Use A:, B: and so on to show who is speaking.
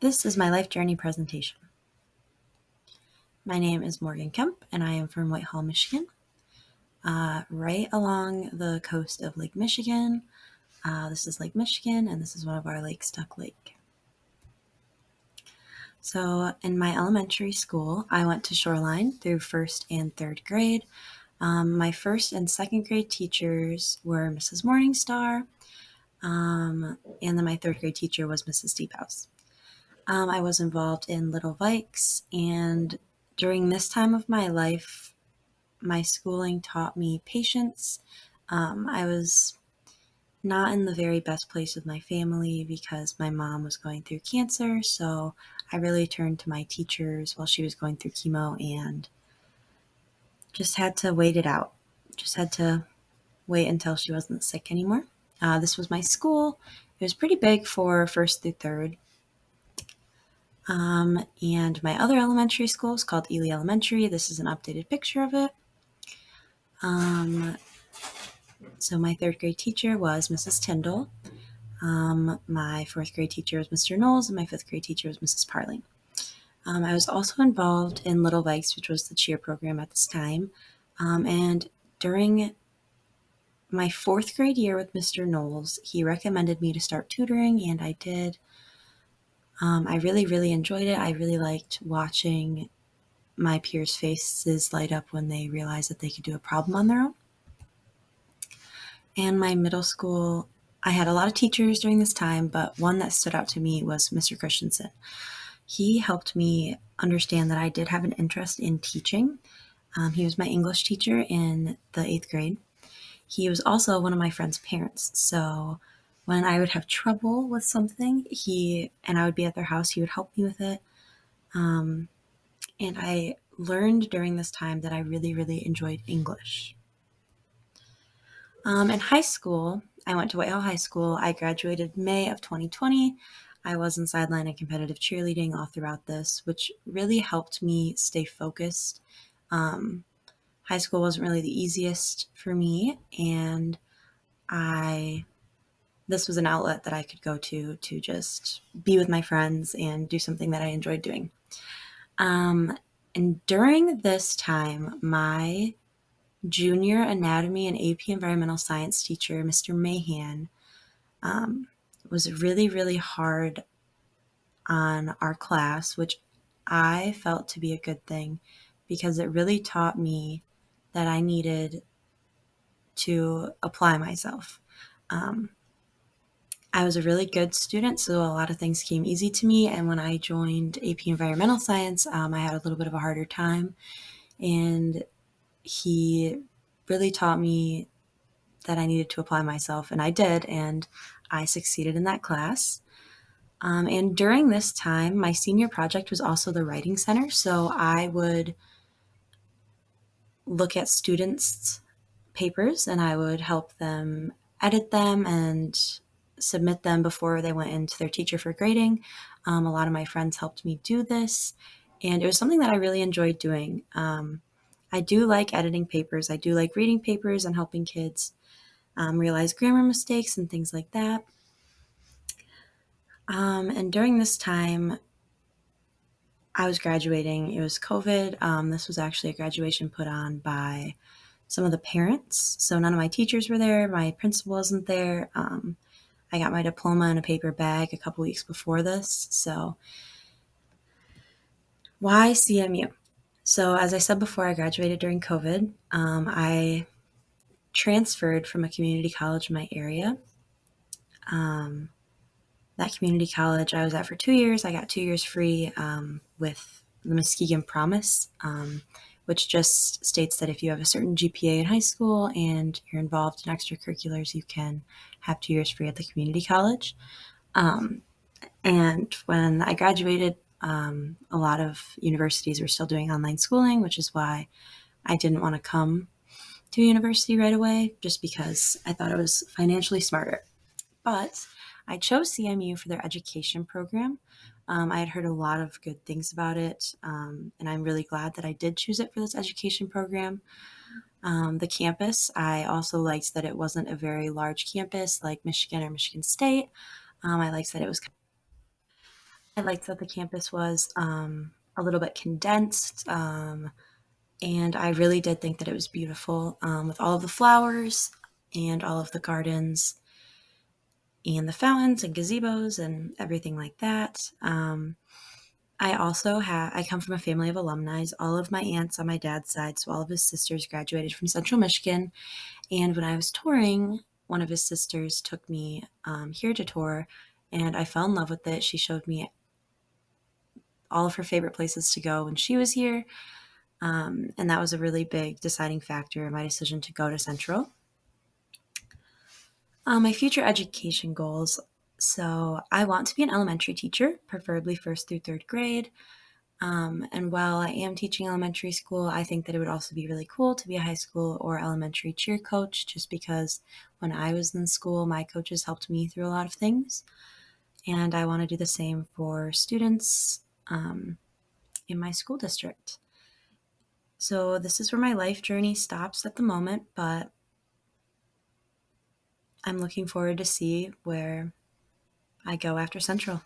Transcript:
A: This is my life journey presentation. My name is Morgan Kemp, and I am from Whitehall, Michigan, right along the coast of Lake Michigan. This is Lake Michigan, and this is one of our lakes, Duck Lake. So in my elementary school, I went to Shoreline through first and third grade. My first and second grade teachers were Mrs. Morningstar, and then my third grade teacher was Mrs. Deephouse. I was involved in Little Vikes, and during this time of my life, my schooling taught me patience. I was not in the very best place with my family because my mom was going through cancer, so I really turned to my teachers while she was going through chemo and just had to wait it out. Just had to wait until she wasn't sick anymore. This was my school. It was pretty big for first through third. And my other elementary school is called Ely Elementary. This is an updated picture of it. So my third grade teacher was Mrs. Tyndall. My fourth grade teacher was Mr. Knowles, and my fifth grade teacher was Mrs. Parling. I was also involved in Little Vikes, which was the cheer program at this time. And during my fourth grade year with Mr. Knowles, he recommended me to start tutoring, and I did. I really, really enjoyed it. I really liked watching my peers' faces light up when they realized that they could do a problem on their own. And my middle school, I had a lot of teachers during this time, but one that stood out to me was Mr. Christensen. He helped me understand that I did have an interest in teaching. He was my English teacher in the 8th grade. He was also one of my friend's parents. So when I would have trouble with something, I would be at their house, he would help me with it. And I learned during this time that I really, really enjoyed English. In high school, I went to Whitehall High School. I graduated May of 2020. I was in sideline and competitive cheerleading all throughout this, which really helped me stay focused. High school wasn't really the easiest for me, and this was an outlet that I could go to just be with my friends and do something that I enjoyed doing. And during this time, my junior anatomy and AP environmental science teacher, Mr. Mahan, was really, really hard on our class, which I felt to be a good thing because it really taught me that I needed to apply myself. I was a really good student, so a lot of things came easy to me. And when I joined AP Environmental Science, I had a little bit of a harder time. And he really taught me that I needed to apply myself, and I did, and I succeeded in that class. And during this time, my senior project was also the writing center, so I would look at students' papers and I would help them edit them and submit them before they went into their teacher for grading. A lot of my friends helped me do this, and it was something that I really enjoyed doing. I do like editing papers. I do like reading papers and helping kids realize grammar mistakes and things like that. And during this time, I was graduating. It was COVID. This was actually a graduation put on by some of the parents. So none of my teachers were there. My principal wasn't there. I got my diploma in a paper bag a couple weeks before this. So why CMU? So as I said before, I graduated during COVID. I transferred from a community college in my area. That community college I was at for 2 years. I got 2 years free with the Muskegon Promise, which just states that if you have a certain GPA in high school and you're involved in extracurriculars, you can have 2 years free at the community college. And when I graduated, a lot of universities were still doing online schooling, which is why I didn't want to come to university right away, just because I thought it was financially smarter. But I chose CMU for their education program. I had heard a lot of good things about it, and I'm really glad that I did choose it for this education program. The campus, I also liked that it wasn't a very large campus like Michigan or Michigan State. I liked that it was. I liked that the campus was a little bit condensed, and I really did think that it was beautiful with all of the flowers and all of the gardens and the fountains and gazebos and everything like that. I come from a family of alumni. All of my aunts on my dad's side, so all of his sisters graduated from Central Michigan. And when I was touring, one of his sisters took me here to tour, and I fell in love with it. She showed me all of her favorite places to go when she was here. And that was a really big deciding factor in my decision to go to Central. My future education goals. So I want to be an elementary teacher, preferably first through third grade. And while I am teaching elementary school, I think that it would also be really cool to be a high school or elementary cheer coach, just because when I was in school, my coaches helped me through a lot of things. And I want to do the same for students in my school district. So this is where my life journey stops at the moment, but I'm looking forward to see where I go after Central.